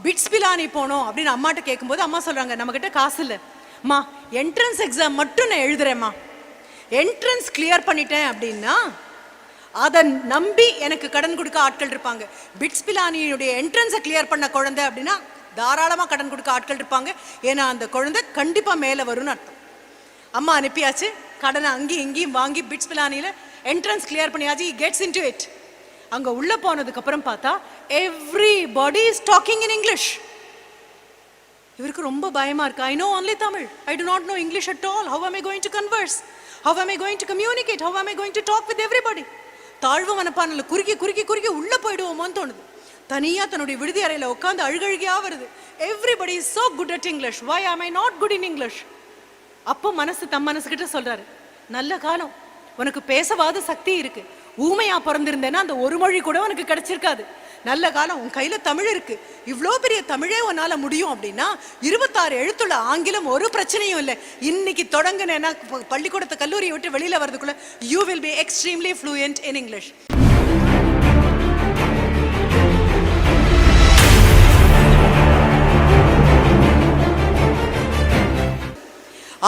Bits Pilani போனோம் அப்படின்னு அம்மாட்ட கேட்கும்போது அம்மா சொல்கிறாங்க, நம்மக்கிட்ட காசு இல்லை அம்மா, என்ட்ரன்ஸ் எக்ஸாம் மட்டும் நான் எழுதுறேம்மா, என்ட்ரன்ஸ் கிளியர் பண்ணிட்டேன் அப்படின்னா அதை நம்பி எனக்கு கடன் கொடுக்க ஆட்கள் இருப்பாங்க. பிட்ஸ் பிலானியுடைய என்ட்ரன்ஸை கிளியர் பண்ண குழந்தை அப்படின்னா தாராளமாக கடன் கொடுக்க ஆட்கள் இருப்பாங்க. ஏன்னா அந்த குழந்தை கண்டிப்பாக மேலே வரும்னு அர்த்தம். அம்மா அனுப்பியாச்சு, கடனை அங்கேயும் இங்கேயும் வாங்கி பிட்ஸ் பிலானியில் என்ட்ரன்ஸ் கிளியர் பண்ணியாச்சு. he gets into it. அங்கே உள்ளே போனதுக்கப்புறம் பார்த்தா everybody is talking in English. இவருக்கு ரொம்ப பயமாக இருக்கு. I know only Tamil. I do not know English at all. How am I going to converse? How am I going to communicate? How am I going to talk with everybody? தாழ்வு மனப்பானில் குறுக்கி குறுக்கி குறுக்கி உள்ளே போயிடுவோமோன்னு தோணுது. தனியாக தன்னுடைய விடுதி அறையில் உட்காந்து அழுகழுகியாக வருது. Everybody is so good at English. Why am I not good in English? அப்போ மனசு தம் மனசுக்கிட்ட சொல்கிறாரு, நல்ல காலம், உனக்கு பேசவாத சக்தி இருக்கு. ஊமையா பிறந்திருந்தேன்னா அந்த ஒரு மொழி கூட உனக்கு கிடைச்சிருக்காது. நல்ல காலம், உன் கையில தமிழ் இருக்கு. இவ்வளோ பெரிய தமிழே உன்னால முடியும் அப்படின்னா 26 எழுத்துள்ள ஆங்கிலம் ஒரு பிரச்சனையும் இல்லை. இன்னைக்கு தொடங்குனேன்னா பள்ளிக்கூடத்தை கல்லூரியை விட்டு வெளியில வரதுக்குள்ள you will be extremely fluent in English.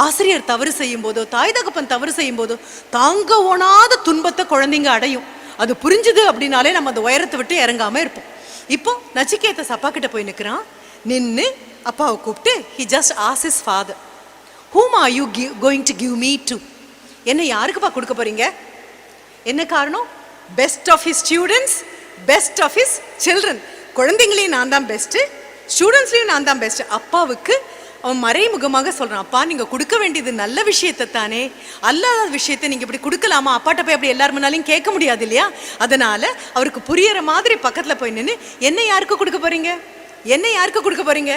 ஆசிரியர் தவறு செய்யும் போதோ, தாய் தகப்பன் தவறு செய்யும் போதோ தாங்க ஓனாத துன்பத்தை குழந்தைங்க அடையும். அது புரிஞ்சுது அப்படின்னாலே நம்ம அந்த உயரத்தை விட்டு இறங்காம இருப்போம். இப்போ நச்சிகேதஸ் அப்பா கிட்ட போய் நிற்கிறான். நின்று அப்பாவை கூப்பிட்டு he just asked his father, whom are you going to give me to? என்ன யாருக்குப்பா கொடுக்க போறீங்க? என்ன காரணம்? Best of his students, best of his children. குழந்தைங்களையும் நான் தான் பெஸ்ட்டு, ஸ்டூடெண்ட்ஸ்லையும் நான் தான் பெஸ்ட்டு. அப்பாவுக்கு அவன் மறைமுகமாக சொல்கிறான், அப்பா நீங்கள் கொடுக்க வேண்டியது நல்ல விஷயத்தை தானே, அல்லாத விஷயத்தை நீங்கள் இப்படி கொடுக்கலாமா? அப்பாட்ட போய் அப்படி எல்லாரும் முன்னாலையும் கேட்க முடியாது இல்லையா? அதனால் அவருக்கு புரியிற மாதிரி பக்கத்தில் போய் நின்று என்ன யாருக்கு கொடுக்க போகிறீங்க, என்ன யாருக்கு கொடுக்க போகிறீங்க?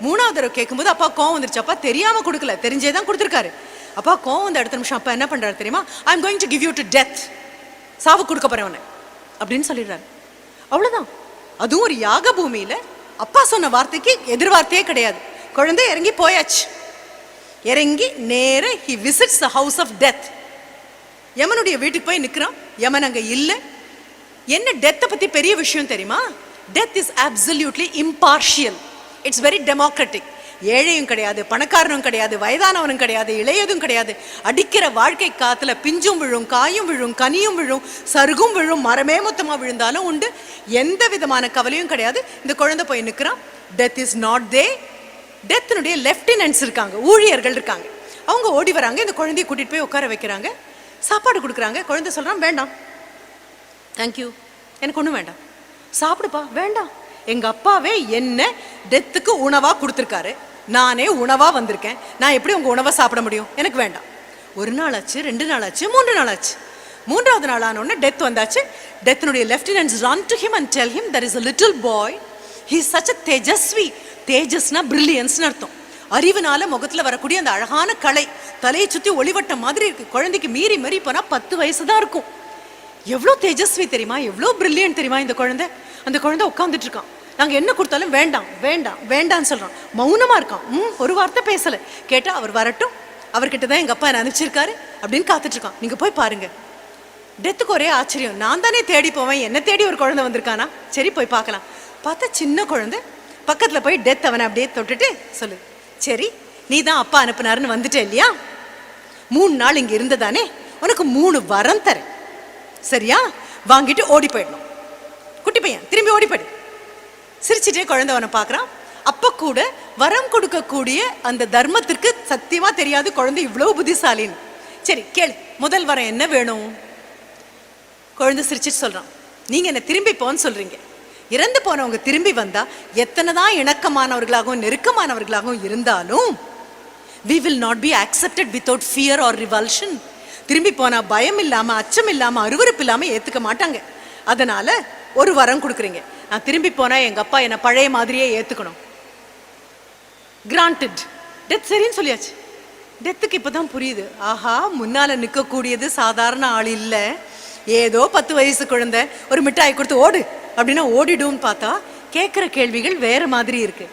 3வது தடவை கேட்கும்போது அப்பா கோவம் வந்துருச்சு. அப்பா தெரியாமல் கொடுக்கல, தெரிஞ்சே தான் கொடுத்துருக்காரு. அப்பா கோவம் வந்து அடுத்த நிமிஷம் அப்பா என்ன பண்ணுறாரு தெரியுமா? I am going to give you to death, சாவு கொடுக்க போகிறேன் உன்னை அப்படின்னு சொல்லிடுறாரு. அவ்வளோதான். அதுவும் ஒரு யாக பூமியில் அப்பா சொன்ன வார்த்தைக்கு எதிர்வார்த்தையே கிடையாது. குழந்தை இறங்கி போயாச்சு. இறங்கி நேர he visits the house of death. யமனுடைய வீட்டுக்கு போய் நிற்கிறான். யமன் அங்கே இல்லை. என்ன டெத்தை பற்றி பெரிய விஷயம் தெரியுமா? Death is absolutely impartial. It's very democratic. ஏழையும் கிடையாது, பணக்காரனும் கிடையாது, வயதானவனும் கிடையாது, இளையதும் கிடையாது. அடிக்கிற வாழ்க்கை காத்துல பிஞ்சும் விழும், காயும் விழும், கனியும் விழும், சருகும் விழும், மரமே மொத்தமாக விழுந்தாலும் உண்டு. எந்த விதமான கவலையும் கிடையாது. இந்த குழந்தை போய் நிற்கிறான். Death is not there. டெத்தினுடைய லெஃப்டினன்ட்ஸ் இருக்காங்க, ஊழியர்கள் இருக்காங்க. அவங்க ஓடி வராங்க. இந்த குழந்தைய கூட்டிகிட்டு போய் உட்கார வைக்கிறாங்க. சாப்பாடு கொடுக்குறாங்க. குழந்தை சொல்கிறான், வேண்டாம், தேங்க்யூ, எனக்கு ஒன்றும் வேண்டாம். சாப்பிடுப்பா. வேண்டாம், எங்கள் அப்பாவே என்ன டெத்துக்கு உணவாக கொடுத்துருக்காரு, நானே உணவாக வந்திருக்கேன், நான் எப்படி உங்கள் உணவை சாப்பிட முடியும்? எனக்கு வேண்டாம். 1 நாள் ஆச்சு, 2 நாள் ஆச்சு, 3 நாள் ஆச்சு. 3வது நாள் ஆனோடனே டெத் வந்தாச்சு. டெத்தினுடைய லெஃப்டினன்ட்ஸ் run to him and tell him there is a little boy, he is such a Tejashwi. தேஜஸ்னா பிரில்லியன்ஸ்னு அர்த்தம். அறிவுனால முகத்தில் வரக்கூடிய அந்த அழகான கலை, தலையை சுற்றி ஒளிவட்ட மாதிரி இருக்கு. குழந்தைக்கு மீறி மீறி போனால் 10 வயசு தான் இருக்கும். எவ்வளோ தேஜஸ்வி தெரியுமா, எவ்வளோ பிரில்லியன்ட் தெரியுமா இந்த குழந்தை. அந்த குழந்தை உட்காந்துட்டு இருக்கான். நாங்கள் என்ன கொடுத்தாலும் வேண்டாம் வேண்டாம் வேண்டான்னு சொல்கிறோம். மௌனமாக இருக்கான். ஒரு வார்த்தை பேசலை. கேட்டால் அவர் வரட்டும், அவர்கிட்ட தான் எங்கள் அப்பா என்ன அனுப்பிச்சிருக்காரு அப்படின்னு காத்துட்ருக்கான். நீங்கள் போய் பாருங்கள். டெத்துக்கு ஒரே ஆச்சரியம், நான் தானே தேடி போவேன், என்ன தேடி ஒரு குழந்தை வந்திருக்கானா, சரி போய் பார்க்கலாம். பார்த்தா சின்ன குழந்தை. பக்கத்தில் போய் டெத் அவனை அப்படியே தொட்டுட்டு சொல்லு, சரி நீ தான் அப்பா அனுப்புனாருன்னு வந்துட்டே இல்லையா, 3 நாள் இங்கே இருந்ததானே, உனக்கு 3 வரம் தரேன், சரியா? வாங்கிட்டு ஓடி போயிடணும். குட்டி பையன் திரும்பி ஓடி போயிடு. சிரிச்சுட்டே குழந்தை அவனை பார்க்குறான். அப்போ கூட வரம் கொடுக்கக்கூடிய அந்த தர்மத்திற்கு சத்தியமாக தெரியாது குழந்தை இவ்வளோ புத்திசாலின்னு. சரி கேளு, முதல் வரம் என்ன வேணும்? குழந்தை சிரிச்சிட்டு சொல்கிறான், நீங்கள் என்ன திரும்பி போன்னு சொல்கிறீங்க, இறந்து போனவங்க திரும்பி வந்தா எத்தனை தான் இணக்கமானவர்களாகவும் நெருக்கமானவர்களாகவும் இருந்தாலும் we will not be accepted without fear or revulsion. திரும்பி போனா பயம் இல்லாம, அச்சம் இல்லாம, அருவருப்பு இல்லாம ஏத்துக்க மாட்டாங்க. அதனால ஒரு வரம் கொடுக்குறீங்க, நான் திரும்பி போனா எங்க அப்பா என்ன பழைய மாதிரியே ஏத்துக்கணும். கிராண்டட். டெத் சரின்னு சொல்லியாச்சு. டெத்துக்கு இப்பதான் புரியுது, ஆஹா முன்னால நிற்கக்கூடியது சாதாரண ஆள் இல்லை, ஏதோ 10 வயசு குழந்தை, ஒரு மிட்டாய் கொடுத்து ஓடு அப்படின்னா ஓடிடும்னு பார்த்தா கேட்குற கேள்விகள் வேற மாதிரி இருக்கு.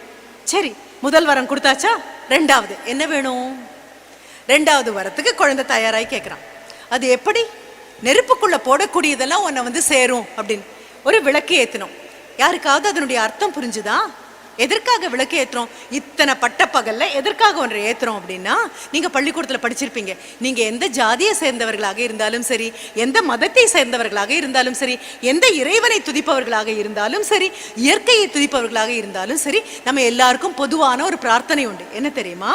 சரி முதல் வரம் கொடுத்தாச்சா, 2வது என்ன வேணும்? 2வது வரத்துக்கு குழந்தை தயாராகி கேட்குறான். அது எப்படி? நெருப்புக்குள்ள போடக்கூடியதெல்லாம் உன்னை வந்து சேரும் அப்படின்னு ஒரு விளக்கு ஏற்றணும். யாருக்காவது அதனுடைய அர்த்தம் புரிஞ்சுதா? எதற்காக விளக்கு ஏத்துறோம்? இத்தனை பட்டப்பகல்ல எதற்காக ஒன்றை ஏத்துறோம் அப்படின்னா, நீங்க பள்ளிக்கூடத்துல படிச்சிருப்பீங்க, நீங்க எந்த ஜாதியை சேர்ந்தவர்களாக இருந்தாலும் சரி, எந்த மதத்தை சேர்ந்தவர்களாக இருந்தாலும் சரி, எந்த இறைவனை துதிப்பவர்களாக இருந்தாலும் சரி, இயற்கையை துதிப்பவர்களாக இருந்தாலும் சரி, நம்ம எல்லாருக்கும் பொதுவான ஒரு பிரார்த்தனை உண்டு. என்ன தெரியுமா?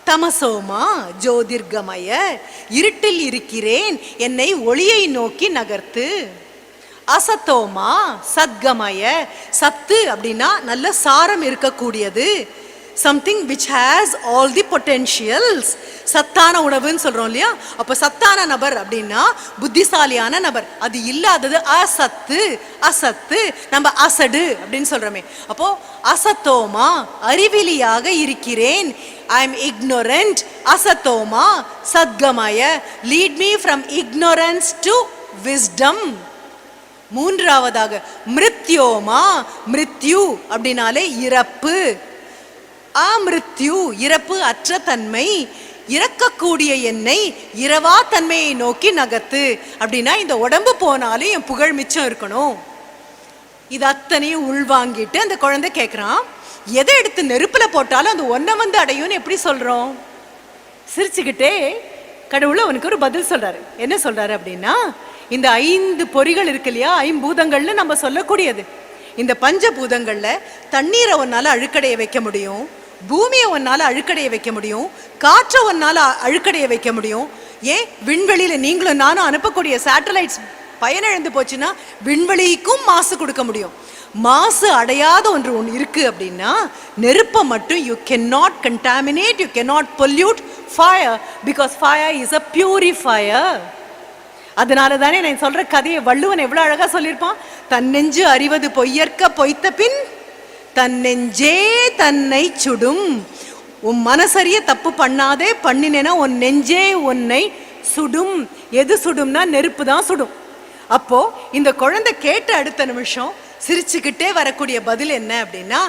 தமசோமா ஜோதிர்கமய, இருட்டில் இருக்கிறேன் என்னை ஒளியை நோக்கி நகர்த்து. அசத்தோமா சத்கமய, சத்து அப்படின்னா நல்ல சாரம் இருக்கக்கூடியது, something which has all the potentials. சத்தான உணவுன்னு சொல்றோம் இல்லையா? அப்ப சத்தான நபர் அப்படின்னா புத்திசாலியான நபர். அது இல்லாதது அசத்து. அசத்து நம்ம அசடு அப்படின்னு சொல்றோமே. அப்போ அசத்தோமா அறிவிலியாக இருக்கிறேன், ஐ எம் இக்னோரண்ட். அசத்தோமா சத்கமய, lead me from ignorance to wisdom. மூன்றாவதாக மிருத்யோமா, மிருத்யு அப்படின்னாலே இறப்பு. அமிருத்யு இறப்பு அற்ற தன்மை, இறக்கக்கூடிய என்னை இரவா தன்மையை நோக்கி நகர்த்து. அப்படின்னா இந்த உடம்பு போனாலும் என் புகழ் மிச்சம் இருக்கணும். இது அத்தனையும் உள்வாங்கிட்டு அந்த குழந்தை கேட்குறான், எதை எடுத்து நெருப்புல போட்டாலும் அந்த ஒன்றை வந்து அடையும்னு எப்படி சொல்றோம்? சிரிச்சுக்கிட்டே கடவுள் அவனுக்கு ஒரு பதில் சொல்றாரு. என்ன சொல்றாரு அப்படின்னா, இந்த 5 பொறிகள் இருக்கு இல்லையா, 5 பூதங்கள்னு நம்ம சொல்லக்கூடியது. இந்த பஞ்சபூதங்கள்ல தண்ணீரை ஒன்னால அழுக்கடைய வைக்க முடியும், பூமியை ஒன்னால அழுக்கடைய வைக்க முடியும், காற்றை ஒன்னால அழுக்கடைய வைக்க முடியும். ஏன் விண்வெளியில நீங்களும் நானும் அனுப்பக்கூடிய சேட்டலைட்ஸ் பயனிழந்து போச்சுன்னா விண்வெளிக்கும் மாசு கொடுக்க முடியும். மாசு அடையாத ஒன்று இருக்கு அப்படின்னா நெருப்பை மட்டும் you can not contaminate, you can not pollute fire, because fire is a purifier. அதனால தானே நான் சொல்ற கதையை வள்ளுவன் எவ்வளவு அழகா சொல்லியிருப்பான். தன்னெஞ்சு அறிவது பொய்யற்க பொய்த்த பின் தன்னெஞ்சே தன்னை சுடும். உன் மனசரிய தப்பு பண்ணாதே, பண்ணினேன்னா உன் நெஞ்சே உன்னை சுடும். எது சுடும்னா நெருப்பு தான் சுடும். அப்போ இந்த குழந்தை கேட்ட அடுத்த நிமிஷம் சிரிச்சுக்கிட்டே வரக்கூடிய பதில் என்ன அப்படின்னா,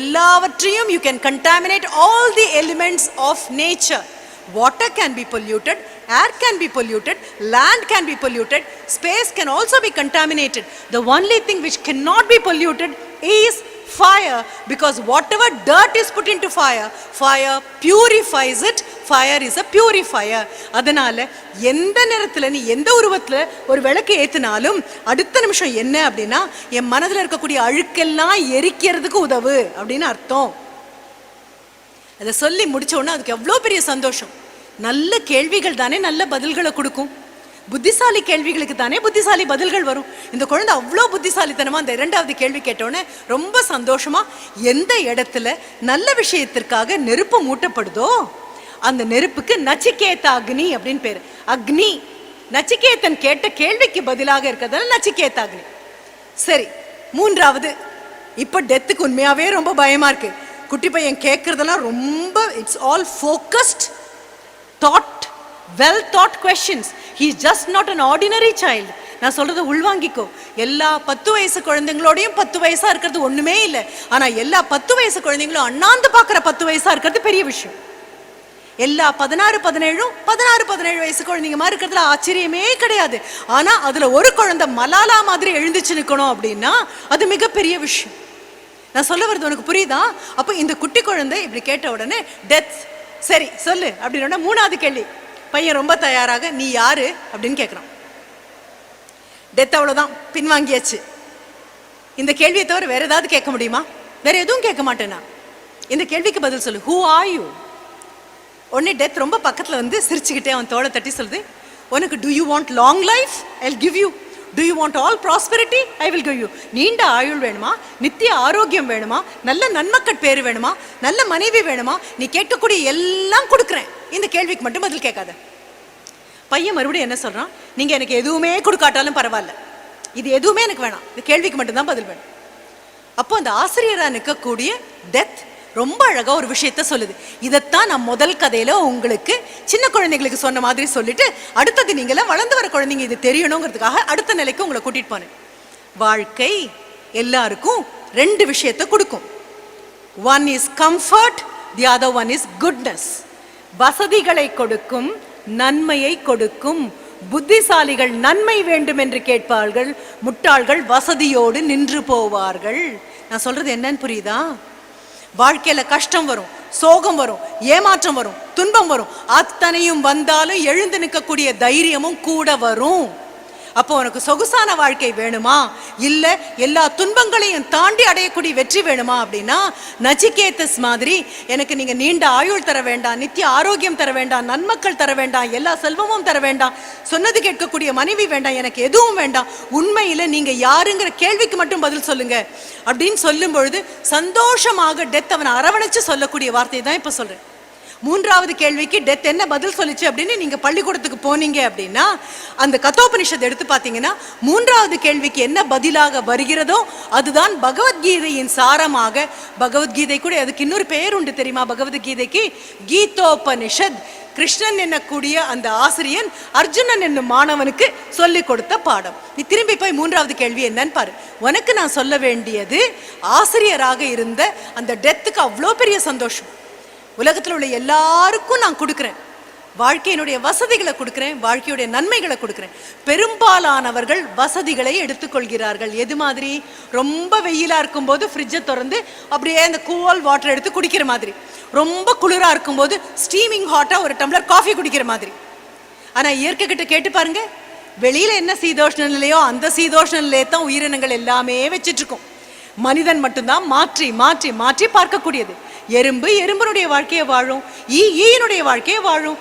எல்லாவற்றையும் you can contaminate all the elements of nature. Water can be polluted, air can be polluted, land can be polluted, space can also be contaminated. The only thing which cannot be polluted is fire, because whatever dirt is put into fire, fire purifies it. Fire is a purifier. அதனால எந்த நேரத்துல நீ எந்த உருவத்துல ஒரு விளக்கு ஏத்தினாலும் அடுத்த நிமிஷம் என்ன அப்படின்னா, என் மனதில் இருக்கக்கூடிய அழுக்கெல்லாம் எரிக்கிறதுக்கு உதவு அப்படின்னு அர்த்தம். அதை சொல்லி முடிச்ச உடனே அதுக்கு எவ்வளோ பெரிய சந்தோஷம். நல்ல கேள்விகள் தானே நல்ல பதில்களை கொடுக்கும். புத்திசாலி கேள்விகளுக்கு தானே புத்திசாலி பதில்கள் வரும். இந்த குழந்தை அவ்வளோ புத்திசாலித்தனமா அந்த 2வது கேள்வி கேட்டோன்னே ரொம்ப சந்தோஷமா, எந்த இடத்துல நல்ல விஷயத்திற்காக நெருப்பு மூட்டப்படுதோ அந்த நெருப்புக்கு நச்சிகேத அக்னி அப்படின்னு பேரு. அக்னி, நச்சிகேதன் கேட்ட கேள்விக்கு பதிலாக இருக்கிறதால நச்சிகேத அக்னி. சரி, 3வது, இப்போ டெத்துக்கு உண்மையாவே ரொம்ப பயமா இருக்கு. குட்டி பையன் கேட்கறதெல்லாம் ரொம்ப it's all focused, thought, well thought questions. He is just not an ordinary child. நான் சொல்றதை உள்வாங்கிக்கோ. எல்லா 10 வயசு குழந்தைங்களோடையும் 10 வயசா இருக்கிறது ஒண்ணுமே இல்லை. ஆனா எல்லா 10 வயசு குழந்தைங்களும் அண்ணாந்து பார்க்குற 10 வயசா இருக்கிறது பெரிய விஷயம். எல்லா 16, 17 வயசு குழந்தைங்க மாதிரி இருக்கிறதுல ஆச்சரியமே கிடையாது. ஆனா அதுல ஒரு குழந்தை மலாலா மாதிரி எழுந்துச்சு நிற்கணும் அப்படின்னா அது மிகப்பெரிய விஷயம். நான் சொல்ல வருது உனக்கு புரியுதா? அப்போ இந்த குட்டி குழந்தை இப்படி கேட்ட உடனே டெத், சரி சொல்லு அப்படின்னா 3வது கேள்வி. பையன் ரொம்ப தயாராக, நீ யாரு அப்படின்னு கேட்குறான். டெத் அவ்வளோதான், பின்வாங்கியாச்சு. இந்த கேள்வியை தவிர வேற ஏதாவது கேட்க முடியுமா? வேற எதுவும் கேட்க மாட்டேனா. இந்த கேள்விக்கு பதில் சொல்லு, ஹூ ஆர் யூ? உடனே டெத் ரொம்ப பக்கத்தில் வந்து சிரிச்சுக்கிட்டே அவன் தோளை தட்டி சொல்லுது, உனக்கு to you want long life? I will give you. Do you want all prosperity? I will give you. நீண்ட ஆயுள் வேணுமா? நித்திய ஆரோக்கியம் வேணுமா? நல்ல நன்மக்கள் பேரு வேணுமா? நல்ல மனைவி வேணுமா? நீ கேட்கக்கூடிய எல்லாம் கொடுக்குறேன். இந்த கேள்விக்கு மட்டும் பதில் கேட்காத. பையன் மறுபடியும் என்ன சொல்றான், நீங்க எனக்கு எதுவுமே கொடுக்காட்டாலும் பரவாயில்ல, இது எதுவுமே எனக்கு வேணாம், இந்த கேள்விக்கு மட்டும்தான் பதில் வேணும். அப்போ அந்த ஆசிரியரா நிற்கக்கூடிய டெத் ரொம்ப அழகா ஒரு விஷயத்த சொல்லுது. இதைத்தான் நான் முதல் கதையில உங்களுக்கு சின்ன குழந்தைங்களுக்கு சொன்ன மாதிரி சொல்லிட்டு, அடுத்தது நீங்களாம் வளர்ந்து வர குழந்தைங்க இது தெரியணுங்கிறதுக்காக அடுத்த நிலைக்கு உங்களை கூட்டிட்டு போனேன். வாழ்க்கை எல்லாருக்கும் 2 விஷயத்தை கொடுக்கும். One is comfort, the other one is goodness. வசதிகளை கொடுக்கும், நன்மையை கொடுக்கும். புத்திசாலிகள் நன்மை வேண்டும் என்று கேட்பார்கள், முட்டாள்கள் வசதியோடு நின்று போவார்கள். நான் சொல்றது என்னன்னு புரியுதா? வாழ்க்கையில கஷ்டம் வரும், சோகம் வரும், ஏமாற்றம் வரும், துன்பம் வரும். அத்தனையும் வந்தாலும் எழுந்து நிற்கக்கூடிய தைரியமும் கூட வரும். அப்போ உனக்கு சொகுசான வாழ்க்கை வேணுமா, இல்ல எல்லா துன்பங்களையும் தாண்டி அடையக்கூடிய வெற்றி வேணுமா அப்படின்னா நச்சிகேதஸ் மாதிரி எனக்கு நீங்க நீண்ட ஆயுள் தர வேண்டாம், நித்திய ஆரோக்கியம் தர வேண்டாம், நன்மக்கள் தர வேண்டாம், எல்லா செல்வமும் தர வேண்டாம், சொன்னது கேட்கக்கூடிய மனைவி வேண்டாம், எனக்கு எதுவும் வேண்டாம், உண்மையில நீங்க யாருங்கிற கேள்விக்கு மட்டும் பதில் சொல்லுங்க அப்படின்னு சொல்லும் பொழுது சந்தோஷமாக டெத் அவனை அரவணைச்சு சொல்லக்கூடிய வார்த்தையை தான் இப்ப சொல்றேன். மூன்றாவது கேள்விக்கு டெத் என்ன பதில் சொல்லிச்சு அப்படின்னு நீங்க பள்ளிக்கூடத்துக்கு போனீங்க அப்படின்னா அந்த கதோபனிஷத் எடுத்து பார்த்தீங்கன்னா மூன்றாவது கேள்விக்கு என்ன பதிலாக வருகிறதோ அதுதான் பகவத்கீதையின் சாரமாக. பகவத்கீதை கூட அதுக்கு இன்னொரு பெயர் உண்டு தெரியுமா? பகவத்கீதைக்கு கீதோபனிஷத். கிருஷ்ணன் என்னக்கூடிய அந்த ஆசிரியன் அர்ஜுனன் என்னும் மாணவனுக்கு சொல்லி கொடுத்த பாடம். நீ திரும்பி போய் மூன்றாவது கேள்வி என்னன்னு பாரு. உனக்கு நான் சொல்ல வேண்டியது ஆசிரியராக இருந்த அந்த டெத்துக்கு அவ்வளோ பெரிய சந்தோஷம். உலகத்தில் உள்ள எல்லாருக்கும் நான் கொடுக்குறேன், வாழ்க்கையினுடைய வசதிகளை கொடுக்குறேன், வாழ்க்கையுடைய நன்மைகளை கொடுக்குறேன். பெரும்பாலானவர்கள் வசதிகளை எடுத்துக்கொள்கிறார்கள். எது மாதிரி? ரொம்ப வெயிலாக இருக்கும்போது ஃப்ரிட்ஜை திறந்து அப்படியே அந்த கூல் வாட்டர் எடுத்து குடிக்கிற மாதிரி, ரொம்ப குளிராக இருக்கும்போது ஸ்டீமிங் ஹாட்டாக ஒரு டம்ளர் காஃபி குடிக்கிற மாதிரி. ஆனால் இயற்கை கிட்ட கேட்டு பாருங்க, வெளியில் என்ன சீதோஷ்ண நிலையோ அந்த சீதோஷ்ண நிலையத்தான் உயிரினங்கள் எல்லாமே வச்சுட்டு இருக்கும். மனிதன் மட்டும்தான் மாற்றி மாற்றி மாற்றி பார்க்கக்கூடியது. எறும்பு எறும்பனுடைய வாழ்க்கையை வாழும், ஈயினுடைய வாழ்க்கையை வாழும்,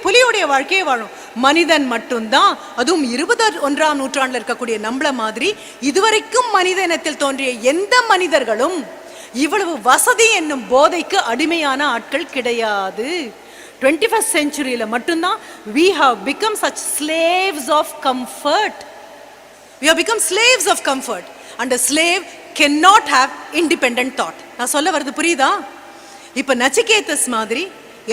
புலியுடைய வாழ்க்கையை வாழும். மனிதன் மட்டும்தான், அதுவும் 21ஆம் நூற்றாண்டில் இருக்கக்கூடிய நம்மள மாதிரி இதுவரைக்கும் மனித இனத்தில் தோன்றிய எந்த மனிதர்களும் இவ்வளவு வசதி என்னும் போதைக்கு அடிமையான ஆட்கள் கிடையாது. 21st centuryல மட்டும்தான் we have become such slaves of comfort. We have become slaves of comfort and a slave cannot have independent thought. நான் சொல்ல வருது புரியுதா? இப்ப நச்சிகேதஸ் மாதிரி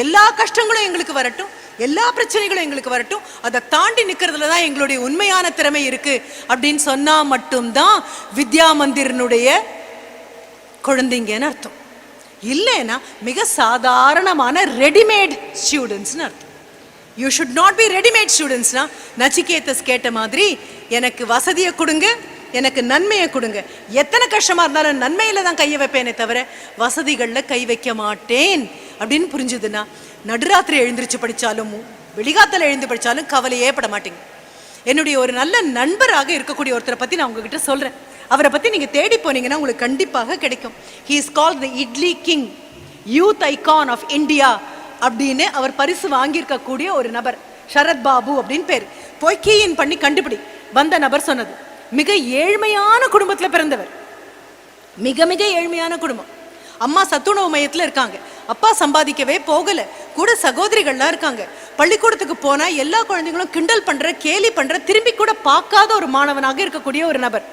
எல்லா கஷ்டங்களும் எங்களுக்கு வரட்டும், எல்லா பிரச்சனைகளும் எங்களுக்கு வரட்டும், அதை தாண்டி நிக்கிறதுல தான் எங்களுடைய உண்மையான திறமை இருக்கு அப்படின்னு சொன்னா மட்டும்தான் வித்யா மந்திரனுடைய குழந்தைங்கன்னு அர்த்தம். இல்லைன்னா மிக சாதாரணமான ரெடிமேட் ஸ்டூடெண்ட்ஸ்னு அர்த்தம். You should not be readymade ஸ்டூடெண்ட்ஸ்னா நச்சிகேதஸ் கேட்ட மாதிரி எனக்கு வசதியை கொடுங்க, எனக்கு நன்மையை கொடுங்க, எத்தனை கஷ்டமா இருந்தாலும் நன்மையில தான் கையை வைப்பேனே தவிர வசதிகளில் கை வைக்க மாட்டேன் அப்படின்னு புரிஞ்சுதுன்னா நடுராத்திரி எழுந்திரிச்சு படித்தாலும் வெளிகாத்தில் எழுந்து படித்தாலும் கவலையே பட மாட்டேங்க. என்னுடைய ஒரு நல்ல நண்பராக இருக்கக்கூடிய ஒருத்தரை பற்றி நான் உங்ககிட்ட சொல்கிறேன். அவரை பற்றி நீங்கள் தேடி போனீங்கன்னா உங்களுக்கு கண்டிப்பாக கிடைக்கும். He is called the idli king, youth icon of India அப்படின்னு அவர் பரிசு வாங்கியிருக்கக்கூடிய ஒரு நபர். சரத் பாபு அப்படின்னு பேர். போய் கீயின் பண்ணி கண்டுபிடி. வந்த நபர் சொன்னது, மிக ஏழ்மையான குடும்பத்தில் பிறந்தவர், மிக மிக ஏழ்மையான குடும்பம். அம்மா சத்துணவு மையத்தில் இருக்காங்க, அப்பா சம்பாதிக்கவே போகலை, கூட சகோதரிகள்லாம் இருக்காங்க. பள்ளிக்கூடத்துக்கு போனால் எல்லா குழந்தைங்களும் கிண்டல் பண்ணுற, கேலி பண்ணுற, திரும்பி கூட பார்க்காத ஒரு மாணவனாக இருக்கக்கூடிய ஒரு நபர்.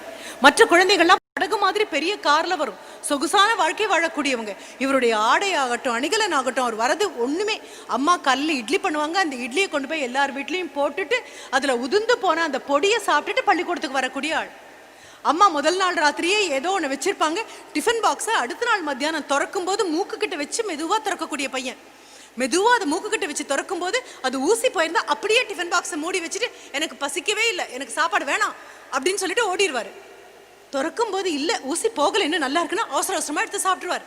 மற்ற குழந்தைகள்லாம் படகு மாதிரி பெரிய காரில் வரும், சொகுசான வாழ்க்கை வாழக்கூடியவங்க. இவருடைய ஆடை ஆகட்டும், அணிகலன் ஆகட்டும், அவர் வரது ஒன்றுமே, அம்மா கல்லில் இட்லி பண்ணுவாங்க, அந்த இட்லியை கொண்டு போய் எல்லார் வீட்லேயும் போட்டுட்டு அதில் உதிர்ந்து போன அந்த பொடியை சாப்பிட்டுட்டு பள்ளிக்கூடத்துக்கு வரக்கூடிய ஆள். அம்மா முதல் நாள் ராத்திரியே ஏதோ ஒன்று வச்சிருப்பாங்க, டிஃபன் பாக்ஸை அடுத்த நாள் மத்தியானம் திறக்கும் போது மூக்கு கிட்ட வச்சு மெதுவாக திறக்கக்கூடிய பையன். மெதுவாக அதை மூக்கு கிட்ட வச்சு திறக்கும் போது அது ஊசி போயிருந்தா அப்படியே டிஃபன் பாக்ஸை மூடி வச்சுட்டு எனக்கு பசிக்கவே இல்லை, எனக்கு சாப்பாடு வேணாம் அப்படின்னு சொல்லிட்டு ஓடிடுவார். திறக்கும் போது இல்லை, ஊசி போகலை, இன்னும் நல்லா இருக்குன்னா அவசர அவசரமாக எடுத்து சாப்பிட்ருவார்.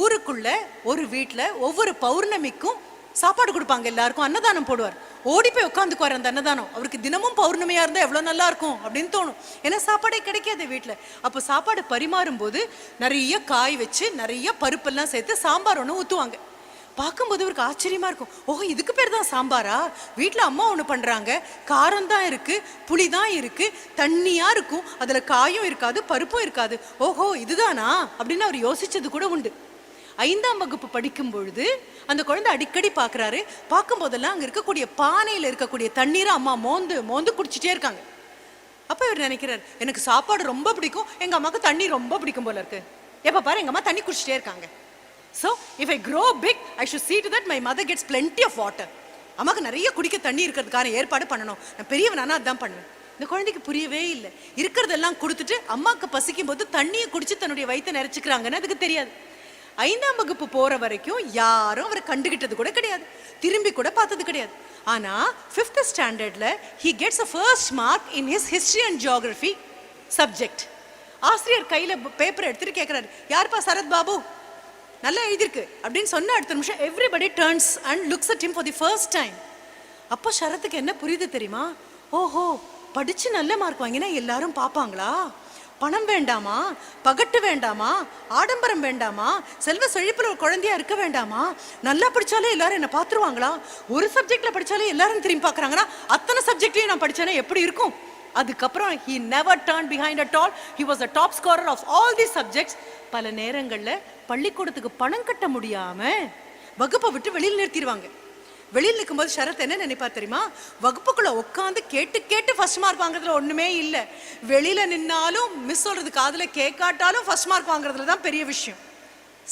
ஊருக்குள்ள ஒரு வீட்டில் ஒவ்வொரு பௌர்ணமிக்கும் சாப்பாடு கொடுப்பாங்க, எல்லாருக்கும் அன்னதானம் போடுவார். ஓடி போய் உட்காந்துக்குவார் அந்த அன்னதானம். அவருக்கு தினமும் பௌர்ணமியாக இருந்தால் எவ்வளோ நல்லா இருக்கும் அப்படின்னு தோணும். ஏன்னா சாப்பாடே கிடைக்காது வீட்டில். அப்போ சாப்பாடு பரிமாறும் போது நிறைய காய் வச்சு நிறைய பருப்பெல்லாம் சேர்த்து சாம்பார் ஒன்று ஊற்றுவாங்க. பார்க்கும்போது இவருக்கு ஆச்சரியமா இருக்கும். ஓஹோ, இதுக்கு பேர் தான் சாம்பாரா? வீட்டில் அம்மா ஒன்று பண்ணுறாங்க, காரம் தான் இருக்கு, புளி தான் இருக்கு, தண்ணியா இருக்கும், அதில் காயும் இருக்காது, பருப்பும் இருக்காது. ஓஹோ, இதுதானா அப்படின்னு அவர் யோசிச்சது கூட உண்டு. 5ஆம் வகுப்பு படிக்கும் பொழுது அந்த குழந்தை அடிக்கடி பார்க்குறாரு. பார்க்கும்போதெல்லாம் அங்கே இருக்கக்கூடிய பானையில் இருக்கக்கூடிய தண்ணீரை அம்மா மோந்து மோந்து குடிச்சிட்டே இருக்காங்க. அப்போ இவர் நினைக்கிறார், எனக்கு சாப்பாடு ரொம்ப பிடிக்கும், எங்கள் அம்மாவுக்கு தண்ணி ரொம்ப பிடிக்கும் போல இருக்கு. எப்போ பாரு எங்கள் அம்மா தண்ணி குடிச்சிட்டே இருக்காங்க. So, if I grow big, I should see to that my mother gets plenty of water. அம்மாவுக்கு நிறைய குடிக்க தண்ணி இருக்கிறதுக்கான ஏற்பாடு பண்ணணும், நான் பெரியவனானா அதான் பண்ணுவேன். இந்த குழந்தைக்கு புரியவே இல்லை. இருக்கிறதெல்லாம் கொடுத்துட்டு அம்மாவுக்கு பசிக்கும் போது தண்ணியை குடிச்சு தன்னுடைய வயிற்றை நிறைச்சிக்கிறாங்கன்னு அதுக்கு தெரியாது. 5ஆம் வகுப்பு போற வரைக்கும் யாரும் அவரை கண்டுகிட்டது கூட கிடையாது, திரும்பி கூட பார்த்தது கிடையாது. ஆனா 5th ஸ்டாண்டர்ட்ல he gets a first mark in his history and geography subject. ஆசிரியர் கையில பேப்பர் எடுத்துட்டு கேட்கிறாரு, யாருப்பா சரத் பாபு? நல்லா எழுதிருக்கு அப்படின்னு சொன்ன அடுத்த நிமிஷம் everybody turns and looks at him for the first time. அப்போ சரத்துக்கு என்ன புரியுது தெரியுமா? ஓஹோ, படிச்சு நல்ல மார்க் வாங்கினா எல்லாரும் பார்ப்பாங்களா? பணம் வேண்டாமா, பகட்டு வேண்டாமா, ஆடம்பரம் வேண்டாமா, செல்வ செழிப்புல ஒரு குழந்தையா இருக்க வேண்டாமா, நல்லா படிச்சாலே எல்லாரும் என்ன பார்த்துருவாங்களா? ஒரு சப்ஜெக்ட்ல படிச்சாலே எல்லாரும் திரும்பி பார்க்கறாங்கன்னா அத்தனை சப்ஜெக்ட்லயும் நான் படிச்சேன்னா எப்படி இருக்கும்? அதுக்கப்புறம் he never turned behind at all. He was the top scorer of all these subjects. பல நேரங்கள்ல பள்ளிக்கூடத்துக்கு பணம் கட்ட முடியாம வகுப்பை விட்டு வெளியில் நிறுத்திடுவாங்க. வெளியில் நிற்கும்போது சரத் என்ன நினைப்பா தெரியுமா? வகுப்புக்குள்ள உட்காந்து கேட்டு கேட்டு ஃபர்ஸ்ட் மார்க் வாங்குறதுல ஒண்ணுமே இல்லை, வெளியில நின்னாலும் மிஸ் சொல்றது காதுல கேட்காட்டாலும் ஃபர்ஸ்ட் மார்க் வாங்குறதுல தான் பெரிய விஷயம்.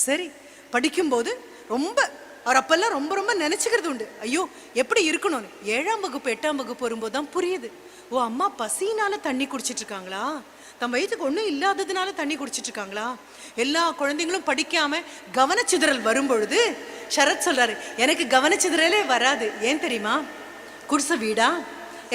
சரி, படிக்கும்போது ரொம்ப அவர் அப்பெல்லாம் ரொம்ப ரொம்ப நினைச்சுக்கிறது உண்டு, ஐயோ எப்படி இருக்கணும்னு. 7ஆம் வகுப்பு 8ஆம் வகுப்பு வரும்போது தான் புரியுது, ஓ அம்மா பசினால தண்ணி குடிச்சிட்டு இருக்காங்களா, தம் வயிற்றுக்கு ஒன்றும் இல்லாததுனால தண்ணி குடிச்சிட்டு இருக்காங்களா. எல்லா குழந்தைங்களும் படிக்காம கவனச்சிதறல் வரும்பொழுது சரத் சொல்றாரு, எனக்கு கவனச்சிதறலே வராது. ஏன் தெரியுமா? குடிசை வீடா,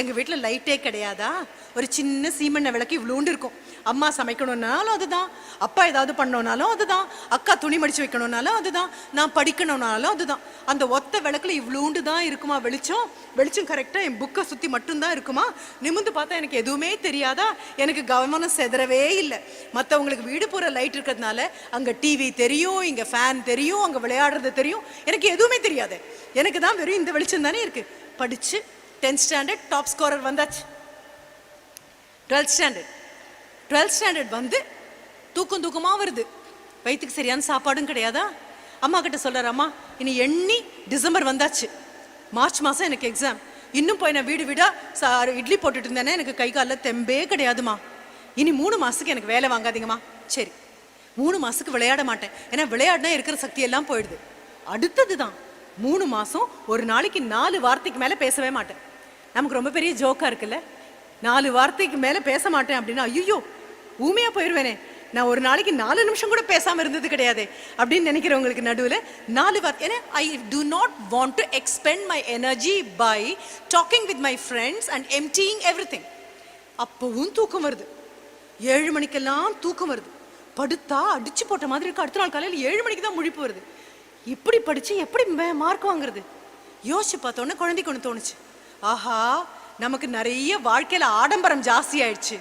எங்க வீட்டுல லைட்டே கிடையாதா, ஒரு சின்ன சீமெண்ணெய் விளக்கு இவ்வளோண்டு இருக்கும். அம்மா சமைக்கணும்னாலும் அதுதான், அப்பா ஏதாவது பண்ணோனாலும் அதுதான், அக்கா துணி மடிச்சு வைக்கணும்னாலும் அதுதான், நான் படிக்கணும்னாலும் அதுதான். அந்த ஒத்த விளக்குல இவ்வளோண்டு தான் இருக்குமா வெளிச்சம். வெளிச்சம் கரெக்டா என் புக்கை சுத்தி மட்டும்தான் இருக்குமா. நிமிந்து பார்த்தா எனக்கு எதுவுமே தெரியாதா. எனக்கு கவனம் செதறவே இல்லை. மற்றவங்களுக்கு வீடு பூரா லைட் இருக்கிறதுனால அங்க டிவி தெரியும், இங்க ஃபேன் தெரியும், அங்க விளையாடுறது தெரியும், எனக்கு எதுவுமே தெரியாது. எனக்கு தான் வெறும் இந்த வெளிச்சம் தானே இருக்கு. படிச்சு 10th ஸ்டாண்டர்ட் டாப் ஸ்கோரர் வந்தாச்சு. 12th ஸ்டாண்டர்ட் வந்து தூக்கமா வருது, வயிற்றுக்கு சரியான சாப்பாடும் கிடையாதா. அம்மா கிட்ட சொல்றாரு, அம்மா இனி எண்ணி டிசம்பர் வந்தாச்சு, மார்ச் மாசம் எனக்கு எக்ஸாம், இன்னும் போய் நான் வீடு வீடா இட்லி போட்டுட்டு இருந்தேனே, எனக்கு கை காலில் தெம்பே கிடையாதுமா, இனி 3 மாசத்துக்கு எனக்கு வேலை வாங்காதீங்கம்மா. சரி, 3 மாசத்துக்கு விளையாட மாட்டேன், ஏன்னா விளையாடினா இருக்கிற சக்தி எல்லாம் போயிடுது. அடுத்தது தான் 3 மாசம் ஒரு நாளைக்கு 4 வார்த்தைக்கு மேல பேசவே மாட்டேன். நமக்கு ரொம்ப பெரிய ஜோக்கா இருக்குல்ல, 4 வார்த்தைக்கு மேல பேச மாட்டேன் அப்படின்னா ஐயோ ஊமையா போயிடுவேனே, நான் ஒரு நாளைக்கு 4 நிமிஷம் கூட பேசாம இருந்தது கிடையாது அப்படின்னு நினைக்கிறவங்களுக்கு நடுவில் 4 வார்த்தை. ஏன்னா ஐ do not want to expend my energy by talking with my friends and emptying everything. அப்பவும் தூக்கம் வருது, 7 மணிக்கெல்லாம் தூக்கம் வருது, படுத்தா அடிச்சு போட்ட மாதிரி இருக்கு. அடுத்த நாள் காலையில் 7 மணிக்கு தான் முழிப்பு வருது. இப்படி படிச்சு எப்படி மார்க் வாங்குறது? யோசிச்சு பார்த்தோன்னே குழந்தைக்கு ஒன்று தோணுச்சு, ஆஹா நமக்கு நிறைய வாழ்க்கையில ஆடம்பரம் ஜாஸ்தி ஆயிடுச்சு.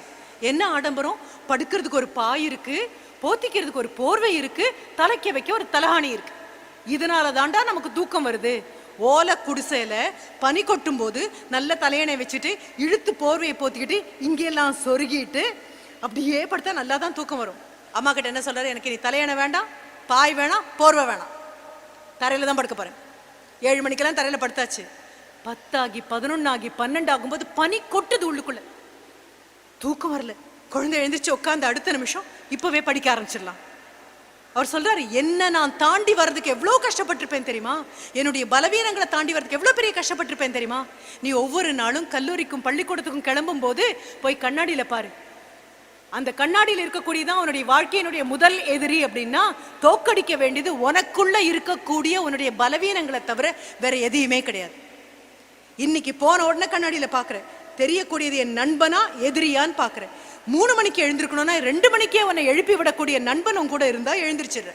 என்ன ஆடம்பரம்? படுக்கிறதுக்கு ஒரு பாய் இருக்கு, போத்திக்கிறதுக்கு ஒரு போர்வை இருக்கு, தலைக்க வைக்க ஒரு தலகாணி இருக்கு. இதனால தாண்டா நமக்கு தூக்கம் வருது. ஓலை குடிசையில பனி கொட்டும் போது நல்ல தலையணை வச்சுட்டு இழுத்து போர்வையை போத்திக்கிட்டு இங்கெல்லாம் சொருகிட்டு அப்படியே படுத்தா நல்லா தான் தூக்கம் வரும். அம்மா கிட்ட என்ன சொல்றாரு, எனக்கு நீ தலையணை வேண்டாம், பாய் வேணாம், போர்வை வேணாம், தரையில தான் படுக்க போறேன். 7 மணிக்கெல்லாம் தரையில படுத்தாச்சு. 10 ஆகி 11 ஆகி 12 ஆகும்போது பனி கொட்டுது உள்ளுக்குள்ள, தூக்கம் வரல. குழந்தை எழுந்திரிச்சு உட்காந்து அடுத்த நிமிஷம் இப்பவே படிக்க ஆரம்பிச்சிடலாம். அவர் சொல்றாரு, என்ன நான் தாண்டி வர்றதுக்கு எவ்வளவு கஷ்டப்பட்டிருப்பேன் தெரியுமா, என்னுடைய பலவீனங்களை தாண்டி வர்றதுக்கு எவ்வளவு பெரிய கஷ்டப்பட்டிருப்பேன் தெரியுமா. நீ ஒவ்வொரு நாளும் கல்லூரிக்கும் பள்ளிக்கூடத்துக்கும் கிளம்பும் போது போய் கண்ணாடியில பாரு, அந்த கண்ணாடியில் இருக்கக்கூடியதான் உன்னுடைய வாழ்க்கையினுடைய முதல் எதிரி. அப்படின்னா தோக்கடிக்க வேண்டியது உனக்குள்ள இருக்கக்கூடிய உன்னுடைய பலவீனங்களை தவிர வேற எதையுமே கிடையாது. இன்னைக்கு போன உடனே கண்ணாடியில பாக்குறேன், தெரியக்கூடியது என் நண்பனா எதிரியான்னு பாக்குறேன். 3 மணிக்கு எழுந்திருக்கணும்னா 2 மணிக்கே உன்னை எழுப்பி விடக்கூடிய நண்பன் உன் கூட இருந்தா எழுந்திரிச்சிடுற.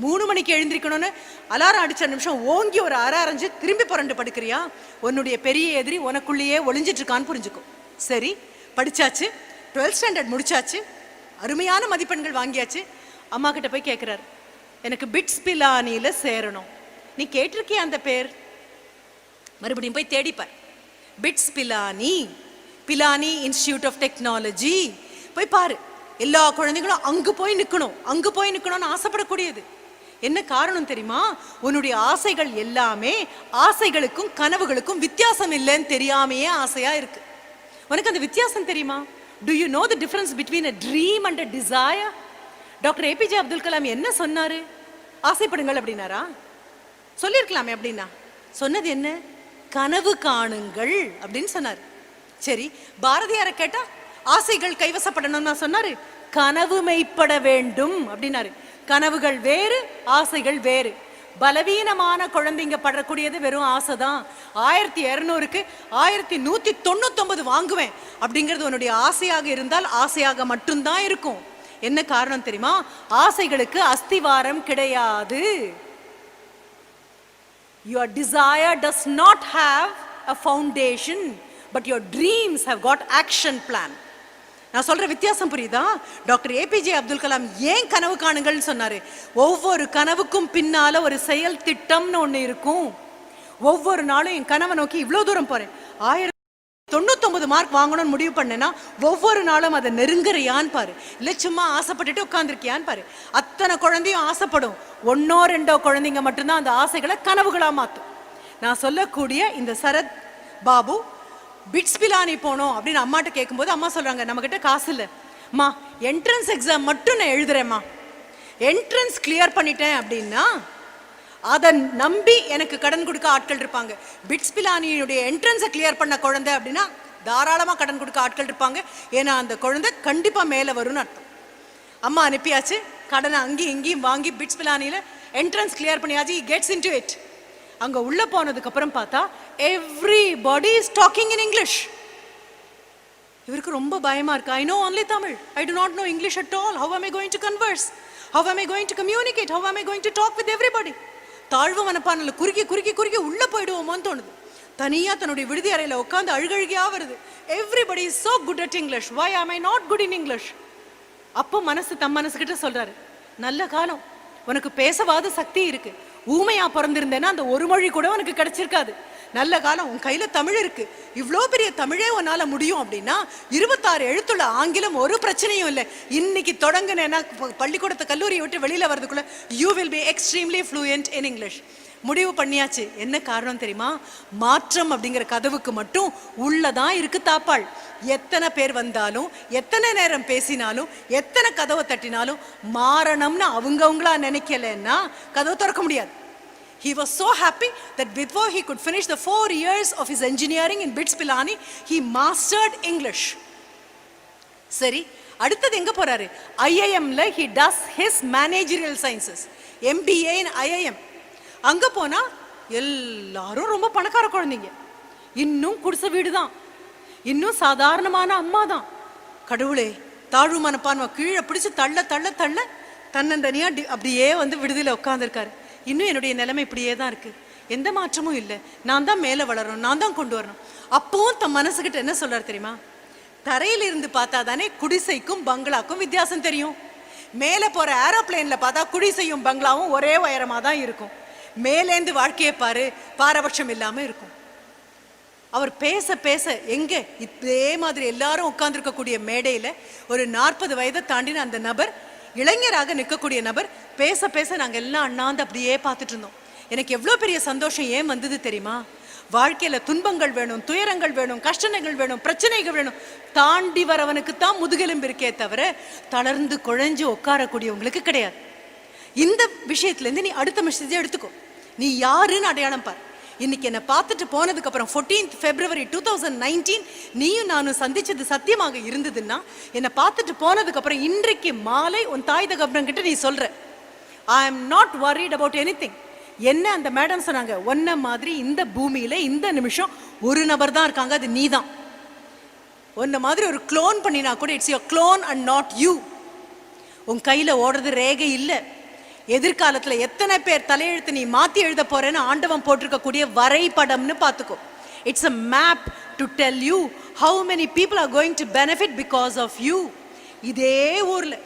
3 மணிக்கு எழுந்திருக்கணும்னு அலாரம் அடிச்ச நிமிஷம் ஓங்கி ஒரு அரைஞ்சு திரும்பி புரண்டு படுக்கிறியா, உன்னுடைய பெரிய எதிரி உனக்குள்ளேயே ஒளிஞ்சிட்டு இருக்கான்னு புரிஞ்சுக்கும். சரி, படிச்சாச்சு, 12th ஸ்டாண்டர்ட் முடிச்சாச்சு, அருமையான மதிப்பெண்கள் வாங்கியாச்சு. அம்மா கிட்ட போய் கேட்கிறாரு, எனக்கு பிட்ஸ் பிலானியில சேரணும். நீ கேட்டிருக்கிய அந்த பேர்? மறுபடியும் போய் தேடிப்பார். BITS Pilani, Pilani institute of technology போய் பாரு. எல்லா குழந்தைகளும் அங்கு போய் நிற்கணும்னு ஆசைப்படக்கூடியது. என்ன காரணம் தெரியுமா? உன்னுடைய ஆசைகள் எல்லாமே ஆசைகளுக்கும் கனவுகளுக்கும் வித்தியாசம் இல்லைன்னு தெரியாமையே ஆசையா இருக்கு. உனக்கு அந்த வித்தியாசம் தெரியுமா? Do you know the difference between a dream and a desire? Doctor APJ Abdul Kalam என்ன சொன்னாரு? ஆசைப்படுங்கள் அப்படின்னாரா? சொல்லியிருக்கலாமே. அப்படின்னா சொன்னது என்ன? கனவு காணுங்கள் அப்படின்னு சொன்னார். சரி, பாரதியாரை கேட்டா ஆசைகள் கைவசப்படணும்னா சொன்னாரு, கனவு மெய்ப்பட வேண்டும் அப்படின்னாரு. கனவுகள் வேறு, ஆசைகள் வேறு. பலவீனமான குழந்தைங்க படக்கூடியது வெறும் ஆசைதான். 1200க்கு 1199 வாங்குவேன் அப்படிங்கிறது உன்னுடைய ஆசையாக இருந்தால் ஆசையாக மட்டும்தான் இருக்கும். என்ன காரணம் தெரியுமா? ஆசைகளுக்கு அஸ்திவாரம் கிடையாது. Your desire does not have a foundation, but your dreams have got action plan. நான் சொல்ற வித்தியாசம் புரியுதா? டாக்டர் ஏபிஜே அப்துல் கலாம் ஏன் கனவு காணுங்கள்னு சொன்னாரு? ஒவ்வொரு கனவுக்கும் பின்னால ஒரு செயல் திட்டம்னு ஒண்ணு இருக்கும். ஒவ்வொரு நாளும் என் கனவை நோக்கி இவ்வளவு தூரம் போறேன், 1099 மார்க் வாங்கணும்னு முடிவு பண்ணேன்னா ஒவ்வொரு நாளும் அதை நெருங்குறியான்னு பாரு. இல்ல சும்மா ஆசைப்பட்டுட்டு உட்கார்ந்துருக்கியான்னு பாரு. அத்தனை குழந்தையும் ஆசைப்படும், ஒன்னோ ரெண்டோ குழந்தைங்க மட்டும்தான் அந்த ஆசைகளை கனவுகளா மாத்தும். நான் சொல்லக்கூடிய இந்த சரத் பாபு பிட்ஸ் பிலானி போனோம் அப்படின்னு அம்மாட்ட கேட்கும்போது அம்மா சொல்றாங்க, நம்ம கிட்ட காசு இல்லை அம்மா, என்ட்ரன்ஸ் எக்ஸாம் மட்டும் நான் எழுதுறேம்மா, என்ட்ரன்ஸ் கிளியர் பண்ணிட்டேன் அப்படின்னா அதை நம்பி எனக்கு கடன் கொடுக்க ஆட்கள் இருப்பாங்க. பிட்ஸ் பிலானியுடைய என்ட்ரன்ஸை கிளியர் பண்ண குழந்தை அப்படின்னா தாராளமாக கடன் கொடுக்க ஆட்கள் இருப்பாங்க. ஏன்னா அந்த குழந்தை கண்டிப்பாக மேலே வரும்னு அர்த்தம். அம்மா அனுப்பியாச்சு, கடனை அங்கேயும் இங்கேயும் வாங்கி பிட்ஸ் பிலானியில் என்ட்ரன்ஸ் கிளியர் பண்ணியாச்சு. Gets into it. அங்கே உள்ளே போனதுக்கு அப்புறம் பார்த்தா everybody is talking in English. இவருக்கு ரொம்ப பயமா இருக்கு. I know only Tamil, I do not know English at all. How am I going to converse? How am I going to communicate? How am I going to talk with everybody? தாழ்வு மனப்பானில் குறுக்கி குறுக்கி குறுக்கி உள்ளே போயிடுவோமோன்னு தோணுது. தனியாக தன்னுடைய விடுதி அறையில் உட்காந்து அழுகழுகியாக வருது. Everybody is so good at English. Why am I not good in English? அப்போ மனசு தம் மனசுக்கிட்ட சொல்றாரு, நல்ல காலம், உனக்கு பேசவாத சக்தி இருக்கு. ஊமையா பிறந்திருந்தேன்னா அந்த ஒரு மொழி கூட உனக்கு கிடைச்சிருக்காது. நல்ல காலம், உன் கையில தமிழ் இருக்கு. இவ்வளோ பெரிய தமிழே உன்னால முடியும் அப்படின்னா 26 எழுத்துள்ள ஆங்கிலம் ஒரு பிரச்சனையும் இல்லை. இன்னைக்கு தொடங்குனேன்னா பள்ளிக்கூடத்தை கல்லூரியை விட்டு வெளியில வரதுக்குள்ள you will be extremely fluent in English. முடிவு பண்ணியாச்சு. என்ன காரணம் தெரியுமா? மாற்றம் அப்படிங்கிற கதவுக்கு மட்டும் உள்ளதான் இருக்கு தாப்பாள். எத்தனை பேர் வந்தாலும், எத்தனை நேரம் பேசினாலும், எத்தனை கதவை தட்டினாலும் மாறணும்னு அவங்கவுங்களா நினைக்கலன்னா கதவை திறக்க முடியாது. He was so happy that before he could finish the 4 years of his engineering in BITS Pilani, he mastered English. சரி, அடுத்தது எங்க போறாரு? IIMல he does his managerial sciences, MBA in IIM. அங்க போனா எல்லாரும் ரொம்ப பணக்கார குழந்தைங்க, இன்னும் குடிசை வீடு தான், இன்னும் சாதாரணமான அம்மா தான். கடவுளே, தாழ்வு மனப்பான்மை கீழே பிடிச்சு தள்ள தள்ள தள்ள தன்னந்தனியா அப்படியே வந்து விடுதியில் உட்காந்துருக்காரு. இன்னும் என்னுடைய நிலைமை இப்படியே தான் இருக்கு, எந்த மாற்றமும் இல்லை, நான் தான் மேலே வளரணும், நான் தான் கொண்டு வரணும். அப்பவும் தன் மனசுக்கிட்ட என்ன சொல்றாரு தெரியுமா? தரையில இருந்து பார்த்தா தானே குடிசைக்கும் பங்களாக்கும் வித்தியாசம் தெரியும். மேலே போற ஏரோப்ளேன்ல பார்த்தா குடிசையும் பங்களாவும் ஒரே உயரமா தான் இருக்கும். மேலேந்து வாழ்க்கையை பாரு, பாரபட்சம் இல்லாம இருக்கும். அவர் பேச பேச எங்க இதே மாதிரி எல்லாரும் உட்கார்ந்துருக்கக்கூடிய மேடையில ஒரு 40 வயதை தாண்டின அந்த நபர், இளைஞராக நிற்கக்கூடிய நபர் பேச பேச நாங்கள் எல்லாம் அண்ணாந்து அப்படியே பார்த்துட்டு இருந்தோம். எனக்கு எவ்வளோ பெரிய சந்தோஷம் ஏன் வந்தது தெரியுமா? வாழ்க்கையில துன்பங்கள் வேணும், துயரங்கள் வேணும், கஷ்டங்கள் வேணும், பிரச்சனைகள் வேணும், தாண்டி வரவனுக்கு தான் முதுகெலும்பு இருக்கே தவிர தளர்ந்து குழஞ்சு உட்காரக்கூடியவங்களுக்கு கிடையாது. இந்த விஷயத்துல இருந்து நீ அடுத்த மெசேஜை எடுத்துக்கோ. நீ யாருன்னு அடையாளம் பார். இன்னைக்கு என்னை பார்த்துட்டு போனதுக்கு அப்புறம் 14th February 2019 நீயும் நானும் சந்திச்சது சத்தியமாக இருந்ததுன்னா, என்னை பார்த்துட்டு போனதுக்கு அப்புறம் இன்றைக்கு மாலை உன் தாய் தகப்பன் கிட்ட நீ சொல்ற, I am not worried about anything. என்ன அந்த மேடம் சொன்னாங்க, ஒன்ன மாதிரி இந்த பூமியில இந்த நிமிஷம் ஒரு நபர் தான் இருக்காங்க, அது நீ தான். ஒன்ன மாதிரி ஒரு க்ளோன் பண்ணினா கூட it's your clone and not you. உன் கையில ஓடுறது ரேகை இல்லை. எதிர்காலத்துல எத்தனை பேர் தலையெழுத்து நீ மாத்தி எழுத போறேன்னு ஆண்டவன் போட்டிருக்கக்கூடிய வரைபடம்னு பார்த்துக்கோ. It's a map to tell you how many people are going to benefit because of you. இதே ஊர்ல,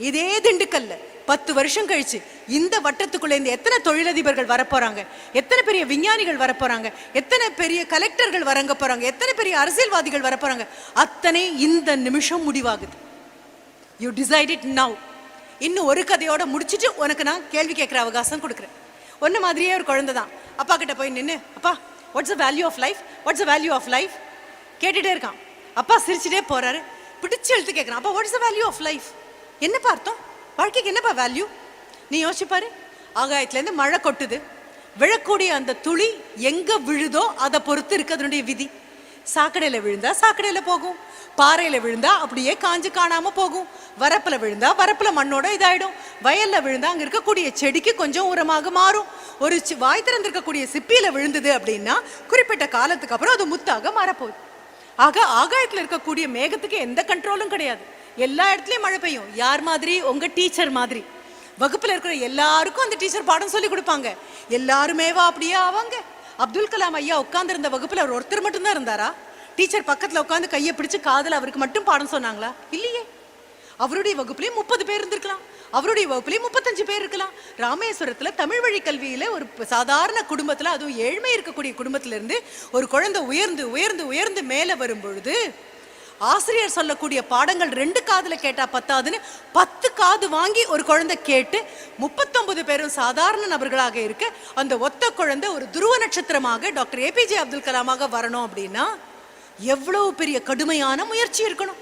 இதே திண்டுக்கல்ல 10 வருஷம் கழிச்சு இந்த வட்டத்துக்குள்ள இந்த எத்தனை தொழிலதிபர்கள் வரப்போறாங்க, எத்தனை பெரிய விஞ்ஞானிகள் வரப்போறாங்க, எத்தனை பெரிய கலெக்டர்கள் வரங்க போறாங்க, எத்தனை பெரிய அரசியல்வாதிகள் வரப்போறாங்க, அத்தனை இந்த நிமிஷம் முடிவாகுது. You decide it now. இன்னும் ஒரு கதையோட முடிச்சுட்டு உனக்கு நான் கேள்வி கேட்குற அவகாசம் கொடுக்குறேன். ஒன்று மாதிரியே ஒரு குழந்தை தான் அப்பா கிட்ட போய் நின்று, அப்பா what's the value of life, what's the value of life கேட்டுகிட்டே இருக்கான். அப்பா சிரிச்சுட்டே போறாரு, பிடிச்சு எழுத்து கேட்குறான், அப்பா what's the value of life, என்னப்பா அர்த்தம், வாழ்க்கைக்கு என்னப்பா வேல்யூ? நீ யோசிப்பாரு. ஆகாயத்துலேருந்து மழை கொட்டுது, விழக்கூடிய அந்த துளி எங்கே விழுதோ அதை பொறுத்து இருக்கு அதனுடைய விதி. சாக்கடையில் விழுந்தா சாக்கடையில் போகும், பாறையில் விழுந்தா அப்படியே காஞ்சு காணாம போகும், வரப்புல விழுந்தா வரப்புல மண்ணோட இதாயிடும், வயல்ல விழுந்தா அங்க இருக்கக்கூடிய செடிக்கு கொஞ்சம் உரமாக மாறும். ஒரு வாய் திறந்திருக்கக்கூடிய சிப்பியில விழுந்தது அப்படின்னா குறிப்பிட்ட காலத்துக்கு அப்புறம் அது முத்தாக மாறப்போகுது. ஆக ஆகாயத்துல இருக்கக்கூடிய மேகத்துக்கு எந்த கண்ட்ரோலும் கிடையாது. எல்லா இடத்துலயும் மழை பெய்யும். யார் மாதிரி? உங்க டீச்சர் மாதிரி. வகுப்புல இருக்கிற எல்லாருக்கும் அந்த டீச்சர் பாடம் சொல்லி கொடுப்பாங்க. எல்லாருமேவா அப்படியே ஆவாங்க? அப்துல் கலாம் ஐயா உட்கார்ந்து இருந்த வகுப்புல அவர் ஒருத்தர் மட்டும்தான் இருந்தாரா? டீச்சர் பக்கத்துல உட்காந்து கையை பிடிச்சு காதல அவருக்கு மட்டும் பாடம் சொன்னாங்களா? இல்லையே. அவருடைய வகுப்புலயும் 30 பேர் இருந்திருக்கலாம், அவருடைய வகுப்புலயும் 35 பேர் இருக்கலாம். ராமேஸ்வரத்துல தமிழ் வழி கல்வியில ஒரு சாதாரண குடும்பத்துல, அதுவும் ஏழ்மை இருக்கக்கூடிய குடும்பத்துல இருந்து ஒரு குழந்தை உயர்ந்து உயர்ந்து உயர்ந்து மேல வரும் பொழுது, ஆசிரியர் சொல்லக்கூடிய பாடங்கள் 2 காதுல கேட்டா பத்தாதுன்னு 10 காது வாங்கி ஒரு குழந்தை கேட்டு 39 பேரும் சாதாரண நபர்களாக இருக்க, அந்த ஒத்த குழந்தை ஒரு துருவ நட்சத்திரமாக டாக்டர் APJ அப்துல் கலாமாக வரணும் அப்படின்னா எவ்வளவு பெரிய கடுமையான முயற்சி இருக்கணும்.